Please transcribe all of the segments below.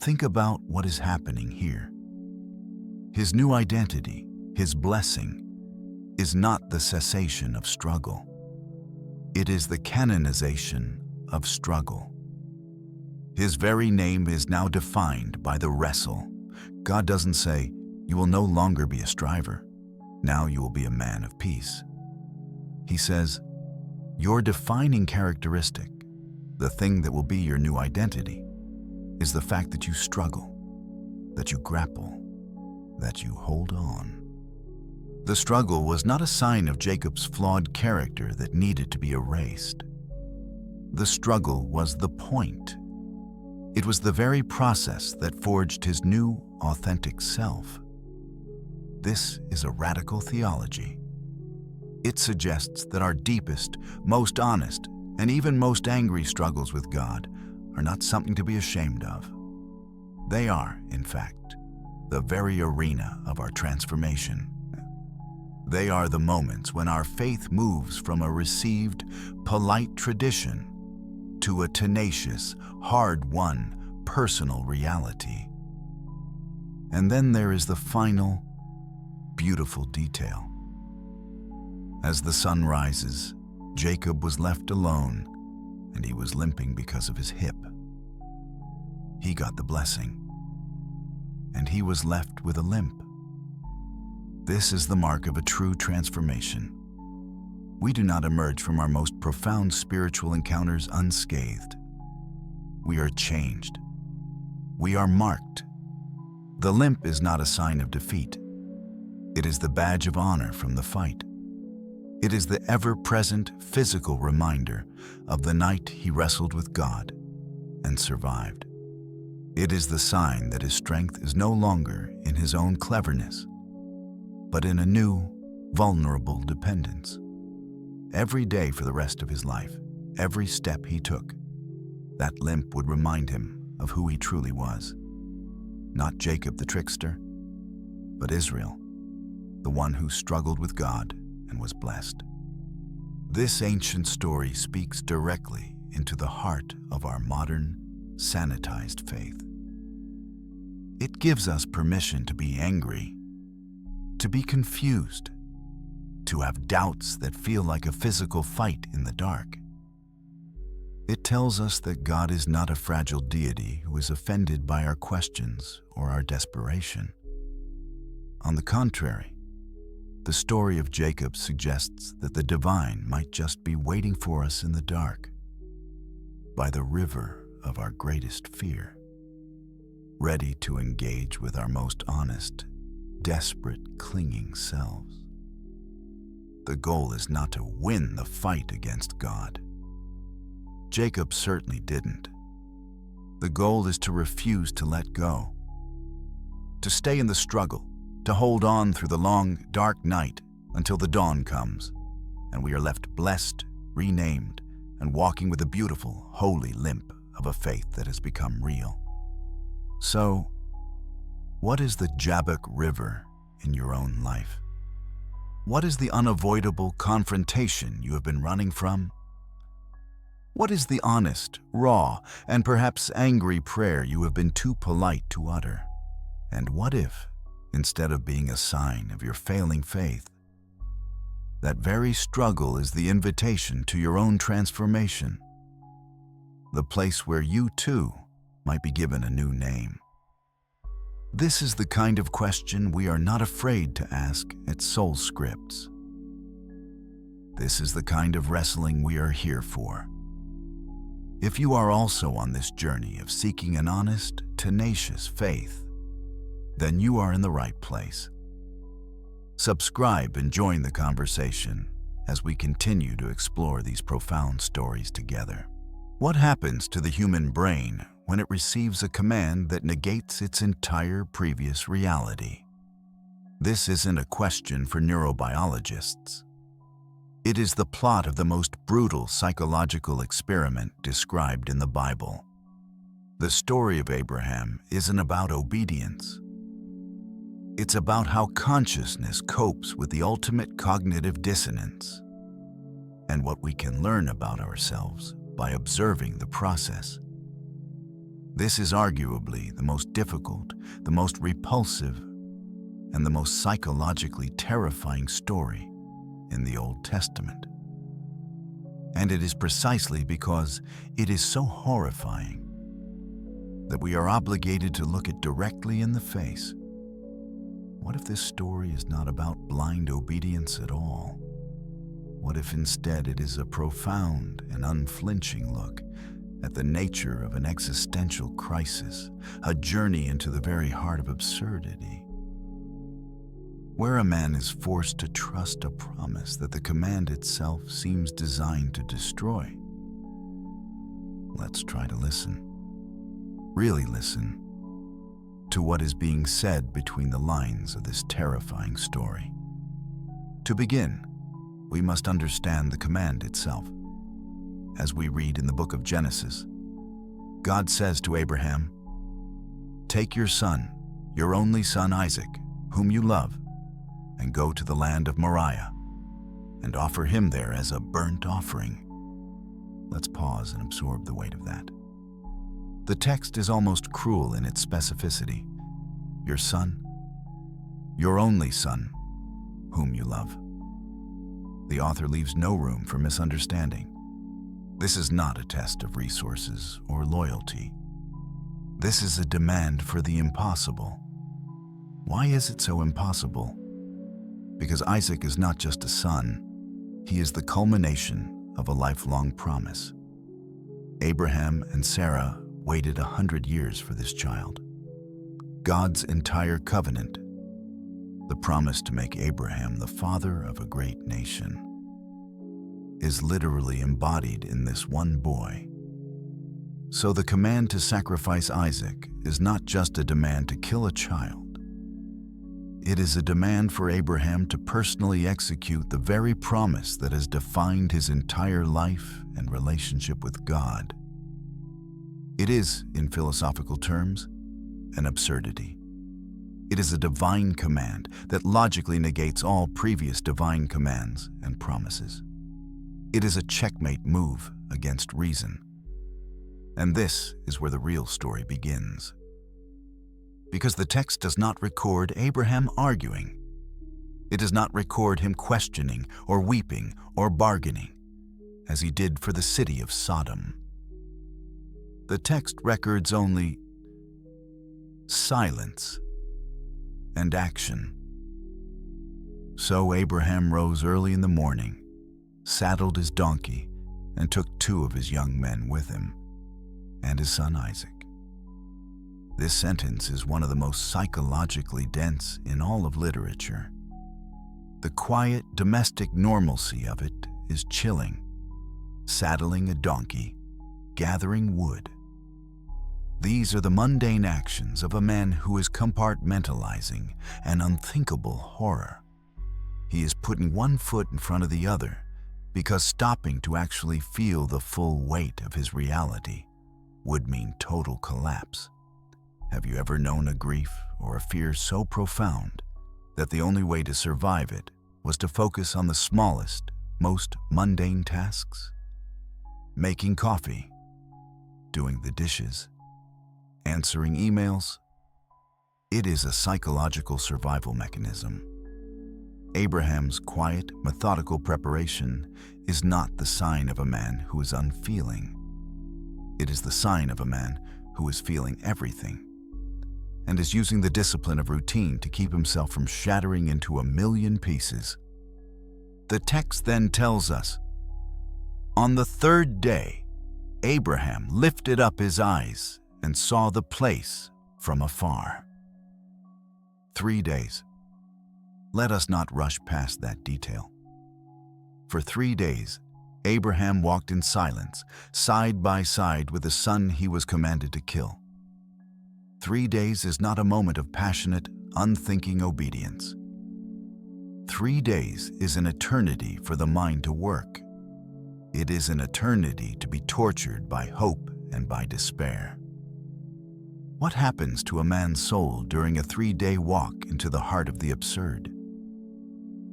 Think about what is happening here. His new identity, his blessing, is not the cessation of struggle. It is the canonization of struggle. His very name is now defined by the wrestle. God doesn't say, "You will no longer be a striver. Now you will be a man of peace." He says, "Your defining characteristic, the thing that will be your new identity, is the fact that you struggle, that you grapple, that you hold on." The struggle was not a sign of Jacob's flawed character that needed to be erased. The struggle was the point. It was the very process that forged his new, authentic self. This is a radical theology. It suggests that our deepest, most honest, and even most angry struggles with God are not something to be ashamed of. They are, in fact, the very arena of our transformation. They are the moments when our faith moves from a received, polite tradition to a tenacious, hard-won, personal reality. And then there is the final, beautiful detail. As the sun rises, Jacob was left alone, and he was limping because of his hip. He got the blessing, and he was left with a limp. This is the mark of a true transformation. We do not emerge from our most profound spiritual encounters unscathed. We are changed. We are marked. The limp is not a sign of defeat. It is the badge of honor from the fight. It is the ever-present physical reminder of the night he wrestled with God and survived. It is the sign that his strength is no longer in his own cleverness, but in a new, vulnerable dependence. Every day for the rest of his life, every step he took, that limp would remind him of who he truly was. Not Jacob the trickster, but Israel, the one who struggled with God and was blessed. This ancient story speaks directly into the heart of our modern, sanitized faith. It gives us permission to be angry, to be confused, to have doubts that feel like a physical fight in the dark. It tells us that God is not a fragile deity who is offended by our questions or our desperation. On the contrary, the story of Jacob suggests that the divine might just be waiting for us in the dark, by the river of our greatest fear, ready to engage with our most honest, desperate, clinging selves. The goal is not to win the fight against God. Jacob certainly didn't. The goal is to refuse to let go, to stay in the struggle, to hold on through the long, dark night until the dawn comes, and we are left blessed, renamed, and walking with a beautiful, holy limp of a faith that has become real. So, what is the Jabbok River in your own life? What is the unavoidable confrontation you have been running from? What is the honest, raw, and perhaps angry prayer you have been too polite to utter? And what if, instead of being a sign of your failing faith, that very struggle is the invitation to your own transformation, the place where you too might be given a new name? This is the kind of question we are not afraid to ask at Soul Scripts. This is the kind of wrestling we are here for. If you are also on this journey of seeking an honest, tenacious faith, then you are in the right place. Subscribe and join the conversation as we continue to explore these profound stories together. What happens to the human brain when it receives a command that negates its entire previous reality? This isn't a question for neurobiologists. It is the plot of the most brutal psychological experiment described in the Bible. The story of Abraham isn't about obedience. It's about how consciousness copes with the ultimate cognitive dissonance, and what we can learn about ourselves by observing the process. This is arguably the most difficult, the most repulsive, and the most psychologically terrifying story in the Old Testament. And it is precisely because it is so horrifying that we are obligated to look it directly in the face. What if this story is not about blind obedience at all? What if instead it is a profound and unflinching look at the nature of an existential crisis, a journey into the very heart of absurdity, where a man is forced to trust a promise that the command itself seems designed to destroy? Let's try to listen, really listen, to what is being said between the lines of this terrifying story. To begin, we must understand the command itself. As we read in the book of Genesis, God says to Abraham, "Take your son, your only son Isaac, whom you love, and go to the land of Moriah, and offer him there as a burnt offering." Let's pause and absorb the weight of that. The text is almost cruel in its specificity. Your son, your only son, whom you love. The author leaves no room for misunderstanding. This is not a test of resources or loyalty. This is a demand for the impossible. Why is it so impossible? Because Isaac is not just a son, he is the culmination of a lifelong promise. Abraham and Sarah waited 100 years for this child. God's entire covenant, the promise to make Abraham the father of a great nation, is literally embodied in this one boy. So the command to sacrifice Isaac is not just a demand to kill a child. It is a demand for Abraham to personally execute the very promise that has defined his entire life and relationship with God. It is, in philosophical terms, an absurdity. It is a divine command that logically negates all previous divine commands and promises. It is a checkmate move against reason. And this is where the real story begins. Because the text does not record Abraham arguing. It does not record him questioning or weeping or bargaining, as he did for the city of Sodom. The text records only silence and action. So Abraham rose early in the morning, saddled his donkey, and took 2 of his young men with him, and his son Isaac. This sentence is one of the most psychologically dense in all of literature. The quiet, domestic normalcy of it is chilling. Saddling a donkey, gathering wood. These are the mundane actions of a man who is compartmentalizing an unthinkable horror. He is putting one foot in front of the other because stopping to actually feel the full weight of his reality would mean total collapse. Have you ever known a grief or a fear so profound that the only way to survive it was to focus on the smallest, most mundane tasks? Making coffee, doing the dishes, answering emails. It is a psychological survival mechanism. Abraham's quiet, methodical preparation is not the sign of a man who is unfeeling. It is the sign of a man who is feeling everything and is using the discipline of routine to keep himself from shattering into a million pieces. The text then tells us, "On the 3rd day, Abraham lifted up his eyes and saw the place from afar." 3 days. Let us not rush past that detail. For 3 days, Abraham walked in silence, side by side with the son he was commanded to kill. 3 days is not a moment of passionate, unthinking obedience. 3 days is an eternity for the mind to work. It is an eternity to be tortured by hope and by despair. What happens to a man's soul during a 3-day walk into the heart of the absurd?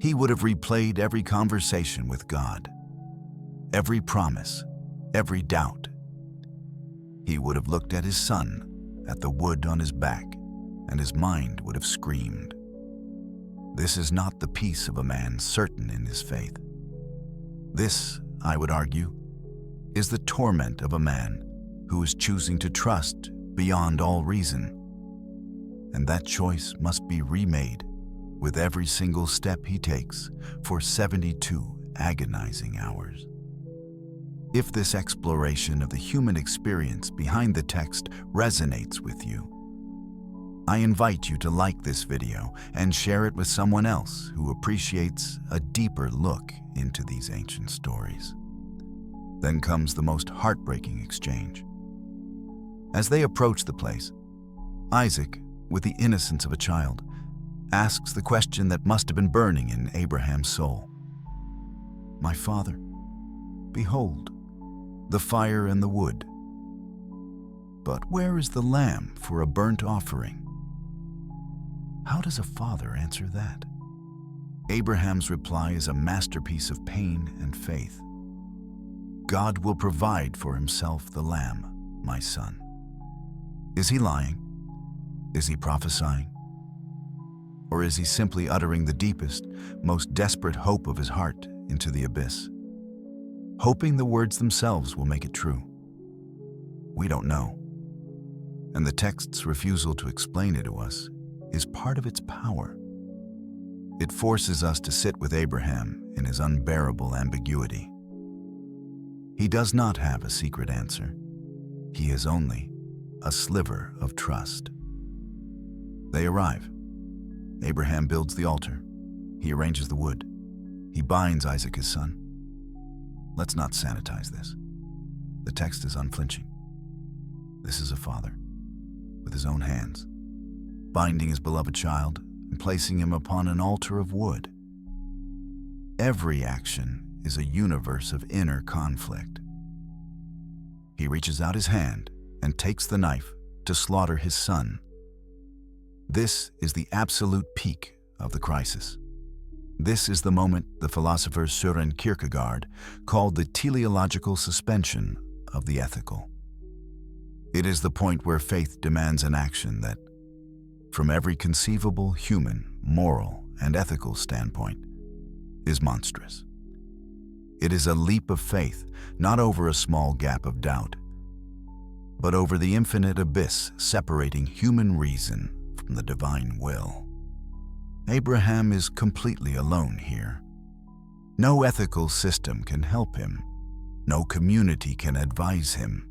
He would have replayed every conversation with God, every promise, every doubt. He would have looked at his son, at the wood on his back, and his mind would have screamed. This is not the peace of a man certain in his faith. This, I would argue, is the torment of a man who is choosing to trust beyond all reason. And that choice must be remade with every single step he takes for 72 agonizing hours. If this exploration of the human experience behind the text resonates with you, I invite you to like this video and share it with someone else who appreciates a deeper look into these ancient stories. Then comes the most heartbreaking exchange. As they approach the place, Isaac, with the innocence of a child, asks the question that must have been burning in Abraham's soul. "My father, behold, the fire and the wood. But where is the lamb for a burnt offering?" How does a father answer that? Abraham's reply is a masterpiece of pain and faith. "God will provide for himself the lamb, my son." Is he lying? Is he prophesying? Or is he simply uttering the deepest, most desperate hope of his heart into the abyss, hoping the words themselves will make it true? We don't know. And the text's refusal to explain it to us is part of its power. It forces us to sit with Abraham in his unbearable ambiguity. He does not have a secret answer. He is only a sliver of trust. They arrive. Abraham builds the altar. He arranges the wood. He binds Isaac, his son. Let's not sanitize this. The text is unflinching. This is a father, with his own hands, binding his beloved child and placing him upon an altar of wood. Every action is a universe of inner conflict. He reaches out his hand and takes the knife to slaughter his son. This is the absolute peak of the crisis. This is the moment the philosopher Søren Kierkegaard called the teleological suspension of the ethical. It is the point where faith demands an action that, from every conceivable human, moral, and ethical standpoint, is monstrous. It is a leap of faith, not over a small gap of doubt, but over the infinite abyss separating human reason from the divine will. Abraham is completely alone here. No ethical system can help him. No community can advise him.